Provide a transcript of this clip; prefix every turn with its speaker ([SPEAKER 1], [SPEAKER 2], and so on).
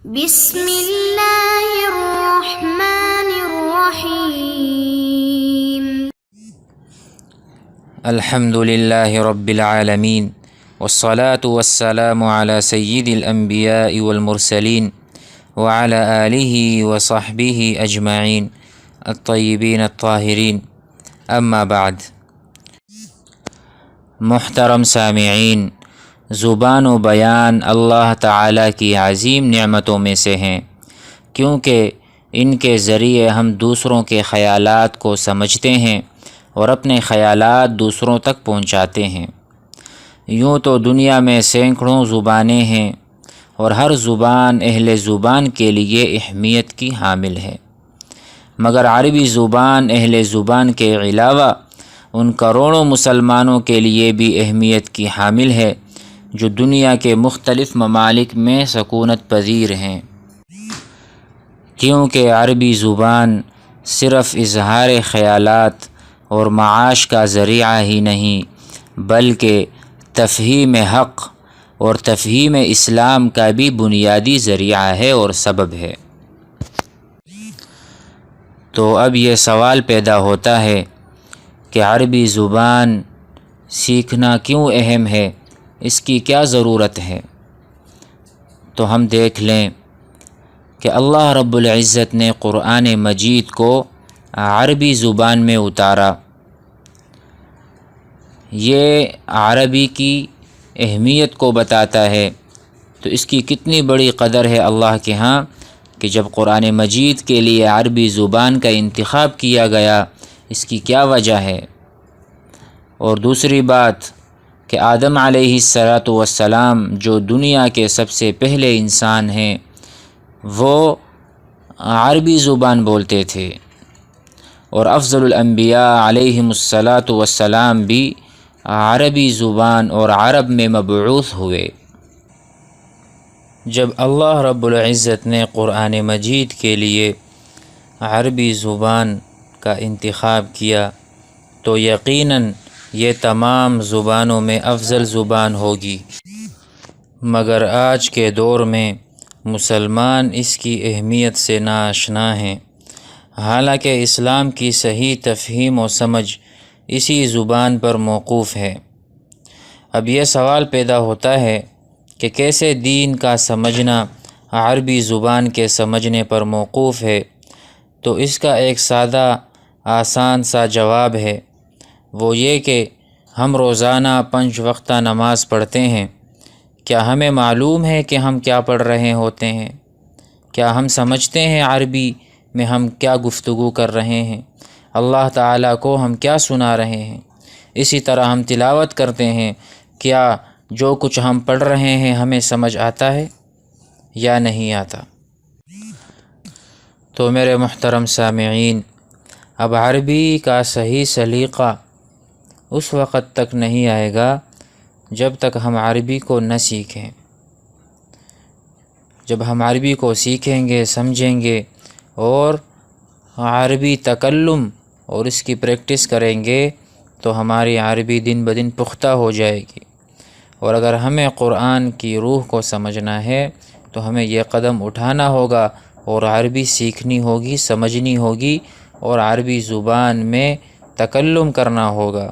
[SPEAKER 1] بسم اللہ الرحمن الرحیم۔
[SPEAKER 2] الحمد للہ رب العالمین والصلاة والسلام علی سید الانبیاء والمرسلین وعلی آلہ وصحبہ اجمعین الطیبین الطاہرین، اما بعد۔ محترم سامعین، زبان و بیان اللہ تعالیٰ کی عظیم نعمتوں میں سے ہیں، کیونکہ ان کے ذریعے ہم دوسروں کے خیالات کو سمجھتے ہیں اور اپنے خیالات دوسروں تک پہنچاتے ہیں۔ یوں تو دنیا میں سینکڑوں زبانیں ہیں اور ہر زبان اہل زبان کے لیے اہمیت کی حامل ہے، مگر عربی زبان اہل زبان کے علاوہ ان کروڑوں مسلمانوں کے لیے بھی اہمیت کی حامل ہے جو دنیا کے مختلف ممالک میں سکونت پذیر ہیں، کیونکہ عربی زبان صرف اظہار خیالات اور معاش کا ذریعہ ہی نہیں بلکہ تفہیم حق اور تفہیم اسلام کا بھی بنیادی ذریعہ ہے اور سبب ہے۔ تو اب یہ سوال پیدا ہوتا ہے کہ عربی زبان سیکھنا کیوں اہم ہے، اس کی کیا ضرورت ہے؟ تو ہم دیکھ لیں کہ اللہ رب العزت نے قرآن مجید کو عربی زبان میں اتارا۔ یہ عربی کی اہمیت کو بتاتا ہے، تو اس کی کتنی بڑی قدر ہے اللہ کے ہاں کہ جب قرآن مجید کے لیے عربی زبان کا انتخاب کیا گیا، اس کی کیا وجہ ہے؟ اور دوسری بات کہ آدم علیہ السلام جو دنیا کے سب سے پہلے انسان ہیں، وہ عربی زبان بولتے تھے، اور افضل الانبیاء علیہم السلام بھی عربی زبان اور عرب میں مبعوث ہوئے۔ جب اللہ رب العزت نے قرآن مجید کے لیے عربی زبان کا انتخاب کیا تو یقیناً یہ تمام زبانوں میں افضل زبان ہوگی، مگر آج کے دور میں مسلمان اس کی اہمیت سے ناآشنا ہیں، حالانکہ اسلام کی صحیح تفہیم و سمجھ اسی زبان پر موقوف ہے۔ اب یہ سوال پیدا ہوتا ہے کہ کیسے دین کا سمجھنا عربی زبان کے سمجھنے پر موقوف ہے؟ تو اس کا ایک سادہ آسان سا جواب ہے، وہ یہ کہ ہم روزانہ 5 وقتہ نماز پڑھتے ہیں۔ کیا ہمیں معلوم ہے کہ ہم کیا پڑھ رہے ہوتے ہیں؟ کیا ہم سمجھتے ہیں عربی میں ہم کیا گفتگو کر رہے ہیں، اللہ تعالیٰ کو ہم کیا سنا رہے ہیں؟ اسی طرح ہم تلاوت کرتے ہیں، کیا جو کچھ ہم پڑھ رہے ہیں ہمیں سمجھ آتا ہے یا نہیں آتا؟ تو میرے محترم سامعین، اب عربی کا صحیح سلیقہ اس وقت تک نہیں آئے گا جب تک ہم عربی کو نہ سیکھیں۔ جب ہم عربی کو سیکھیں گے، سمجھیں گے اور عربی تکلم اور اس کی پریکٹس کریں گے تو ہماری عربی دن بدن پختہ ہو جائے گی، اور اگر ہمیں قرآن کی روح کو سمجھنا ہے تو ہمیں یہ قدم اٹھانا ہوگا اور عربی سیکھنی ہوگی، سمجھنی ہوگی اور عربی زبان میں تکلم کرنا ہوگا۔